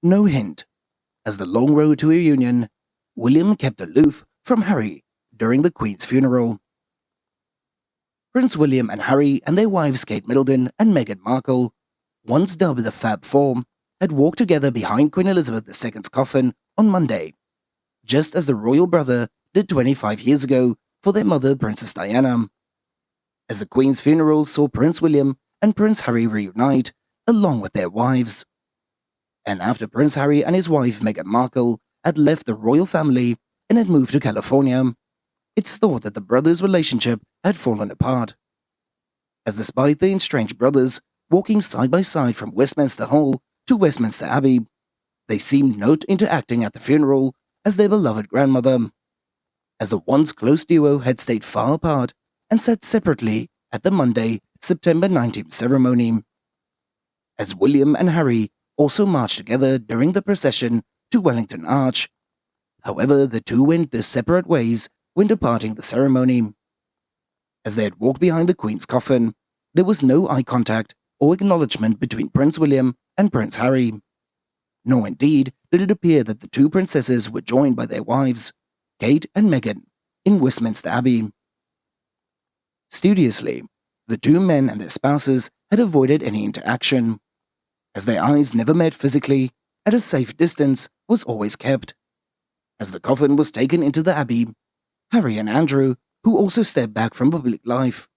no hint. As the long road to a reunion, William kept aloof from Harry during the Queen's funeral. Prince William and Harry and their wives Kate Middleton and Meghan Markle, once dubbed the Fab Four, had walked together behind Queen Elizabeth II's coffin on Monday, just as the royal brother did 25 years ago for their mother Princess Diana. As the Queen's funeral saw Prince William and Prince Harry reunite along with their wives. And after Prince Harry and his wife Meghan Markle had left the royal family and had moved to California, it's thought that the brothers' relationship had fallen apart. As despite the estranged brothers walking side by side from Westminster Hall to Westminster Abbey, they seemed not interacting at the funeral as their beloved grandmother, as the once close duo had stayed far apart and sat separately at the Monday, September 19th ceremony. As William and Harry also marched together during the procession to Wellington Arch. However, the two went their separate ways when departing the ceremony. As they had walked behind the Queen's coffin, there was no eye contact or acknowledgement between Prince William and Prince Harry. Nor indeed did it appear that the two princesses were joined by their wives, Kate and Meghan, in Westminster Abbey. Studiously, the two men and their spouses had avoided any interaction, as their eyes never met physically, at a safe distance was always kept. As the coffin was taken into the Abbey, Harry and Andrew, who also stepped back from public life.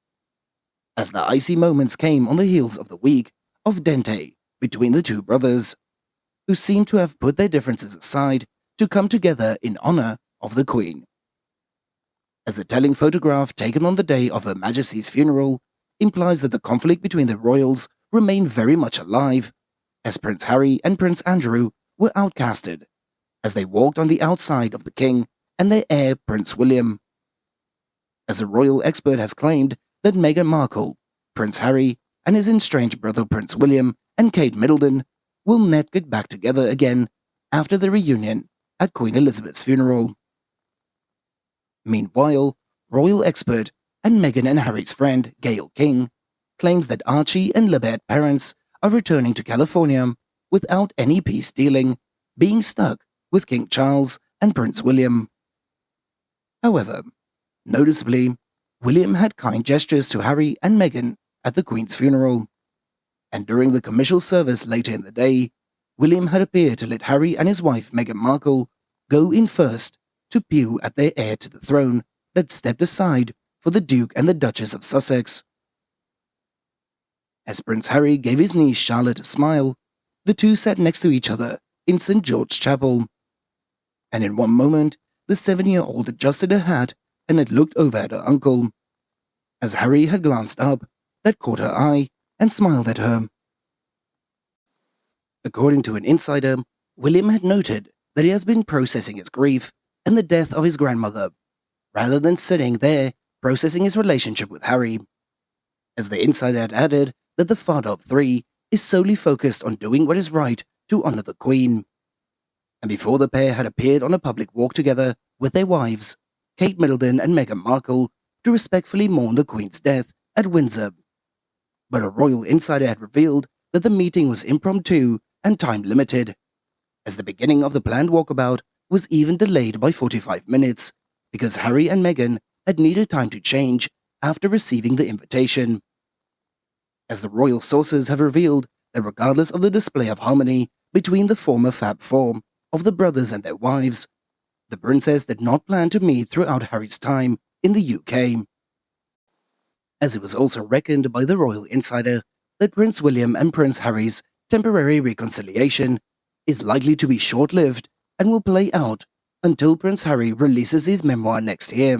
As the icy moments came on the heels of the week of Dente between the two brothers, who seemed to have put their differences aside to come together in honor of the Queen. As the telling photograph taken on the day of Her Majesty's funeral implies that the conflict between the royals remained very much alive, as Prince Harry and Prince Andrew were outcasted as they walked on the outside of the King and their heir Prince William. As a royal expert has claimed that Meghan Markle, Prince Harry, and his estranged brother Prince William and Kate Middleton will not get back together again after the reunion at Queen Elizabeth's funeral. Meanwhile, royal expert and Meghan and Harry's friend Gayle King claims that Archie and Libet parents are returning to California without any peace dealing, being stuck with King Charles and Prince William. However, noticeably, William had kind gestures to Harry and Meghan at the Queen's funeral, and during the commercial service later in the day, William had appeared to let Harry and his wife Meghan Markle go in first to pew at their heir to the throne that stepped aside for the Duke and the Duchess of Sussex. As Prince Harry gave his niece Charlotte a smile, the two sat next to each other in St. George's Chapel. And in one moment, the 7-year-old adjusted her hat and had looked over at her uncle. As Harry had glanced up, that caught her eye and smiled at her. According to an insider, William had noted that he has been processing his grief and the death of his grandmother, rather than sitting there processing his relationship with Harry. As the insider had added that the father of three is solely focused on doing what is right to honor the Queen. And before the pair had appeared on a public walk together with their wives, Kate Middleton and Meghan Markle, to respectfully mourn the Queen's death at Windsor. But a royal insider had revealed that the meeting was impromptu and time-limited, as the beginning of the planned walkabout was even delayed by 45 minutes because Harry and Meghan had needed time to change after receiving the invitation. As the royal sources have revealed that regardless of the display of harmony between the former Fab Four of the brothers and their wives, the princess did not plan to meet throughout Harry's time in the UK. As it was also reckoned by the royal insider that Prince William and Prince Harry's temporary reconciliation is likely to be short-lived and will play out until Prince Harry releases his memoir next year.